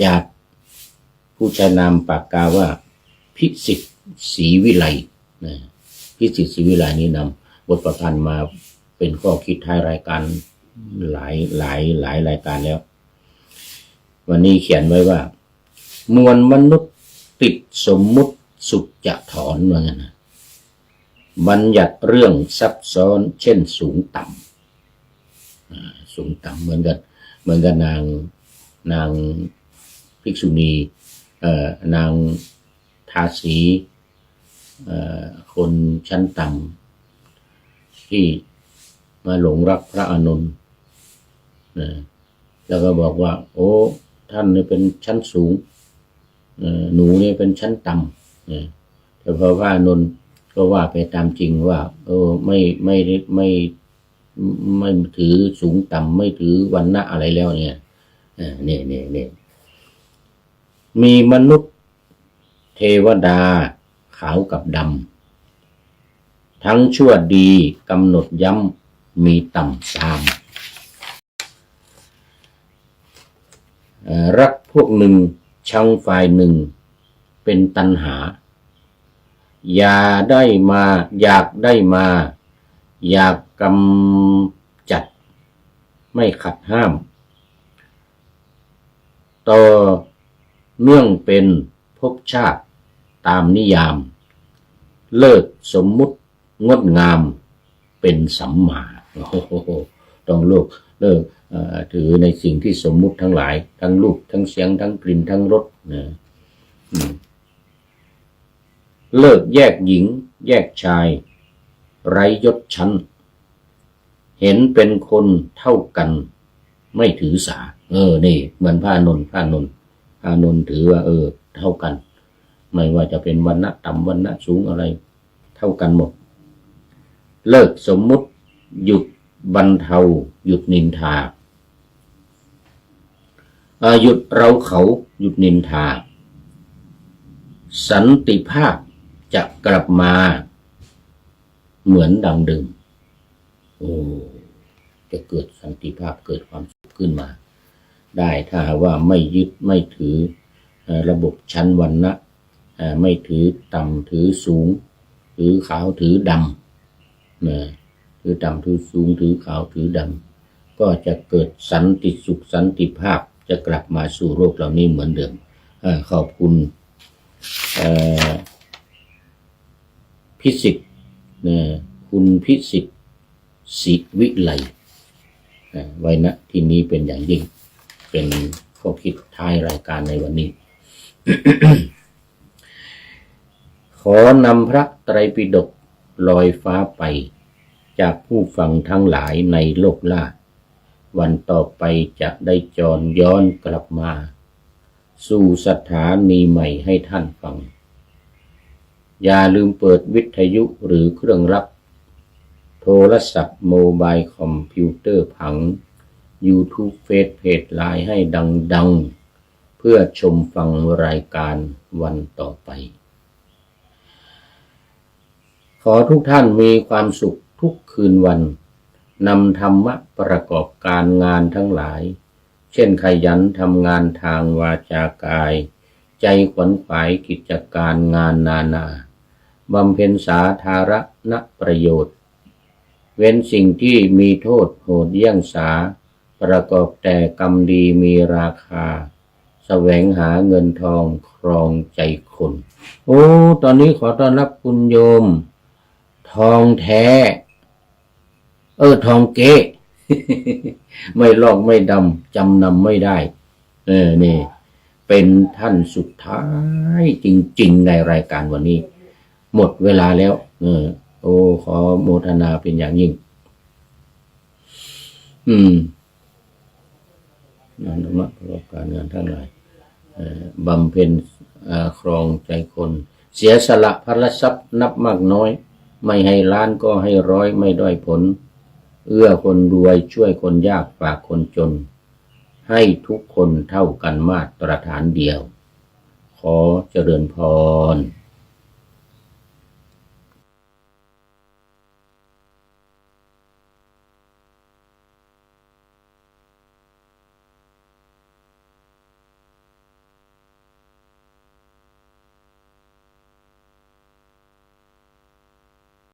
จากผู้ใช้นามปากกาว่าพิสิทธิ์ศรีวิไลพิสิทธิ์ศรีวิไลนี้นำบทประพันธ์มาเป็นข้อคิดท้ายรายการหลายรายการแล้ววันนี้เขียนไว้ว่ามวลมนุษย์ติดสมมุติสุขจะถอนว่างั้นนะบัญญัติเรื่องซับซ้อนเช่นสูงต่ำเหมือนกันนางภิกษุณีนางทาสีคนชั้นต่ำที่มาหลงรักพระอานนท์แล้วก็บอกว่าโอ้ท่านนี่เป็นชั้นสูงหนูนี่เป็นชั้นต่ำแต่พอพระอานนท์ก็ว่าไปตามจริงว่าไม่ถือสูงต่ำไม่ถือวรรณะอะไรแล้วเนี่ยนี่มีมนุษย์เทวดาขาวกับดำทั้งชั่วดีกำหนดย้ำมีต่ำตามรักพวกหนึ่งชังฝ่ายหนึ่งเป็นตัณหาอยากได้มาอยากกำจัดไม่ขัดห้ามต่อเนื่องเป็นภพชาติตามนิยามเลิกสมมุติงดงามเป็นสัมมาต้องเลิกถือในสิ่งที่สมมุติทั้งหลายทั้งรูปทั้งเสียงทั้งกลิ่นทั้งรสเลิกแยกหญิงแยกชายไร้ยศชั้นเห็นเป็นคนเท่ากันไม่ถือสานี่เหมือนพระอานนท์ถือว่าเท่ากันไม่ว่าจะเป็นวรรณะต่ำวรรณะสูงอะไรเท่ากันหมดเลิกสมมุติหยุดบรรเทาหยุดนินทาหยุดเราเขาหยุดนินทาสันติภาพจะกลับมาเหมือนดังเดิม จะเกิดสันติภาพเกิดความสุขขึ้นมาได้ถ้าหากว่าไม่ยึดไม่ถือระบบชั้นวรรณะไม่ถือต่ำถือสูงถือขาวถือดำถือต่ำถือสูงถือขาวถือดำก็จะเกิดสันติสุขสันติภาพจะกลับมาสู่โลกเหล่านี้เหมือนเดิมขอบคุณพิสิทธิ์คุณพิสิทธิ์ศิวิไลไว้ณที่นี้เป็นอย่างยิ่งเป็นข้อคิดท้ายรายการในวันนี้ ขอนำพระไตรปิฎกลอยฟ้าไปจากผู้ฟังทั้งหลายในโลกล่าวันต่อไปจะได้จรย้อนกลับมาสู่สถานีใหม่ให้ท่านฟังอย่าลืมเปิดวิทยุหรือเครื่องรับโทรศัพท์โมบายคอมพิวเตอร์ผัง YouTube เฟซเพจไลน์ให้ดังๆเพื่อชมฟังรายการวันต่อไปขอทุกท่านมีความสุขทุกคืนวันนำธรรมะประกอบการงานทั้งหลายเช่นขยันทำงานทางวาจากายใจขวนขวายกิจการงานนานาบำเพ็ญสาธารณประโยชน์เว้นสิ่งที่มีโทษโหดเยี่ยงสาประกอบแต่กรรมดีมีราคาแสวงหาเงินทองครองใจคนตอนนี้ขอต้อนรับคุณโยมทองแท้ทองเก๊ ไม่ลอกไม่ดำจำนำไม่ได้นี่เป็นท่านสุดท้ายจริงๆในรายการวันนี้หมดเวลาแล้วขอโมทนาเป็นอย่างยิ่งงานธรรมะประกอบการงานทั้งหลายบำเพ็ญครองใจคนเสียสละพละทรัพย์นับมากน้อยไม่ให้ล้านก็ให้ร้อยไม่ด้อยผลเอื้อคนรวยช่วยคนยากฝากคนจนให้ทุกคนเท่ากันมาตรฐานเดียวขอเจริญพร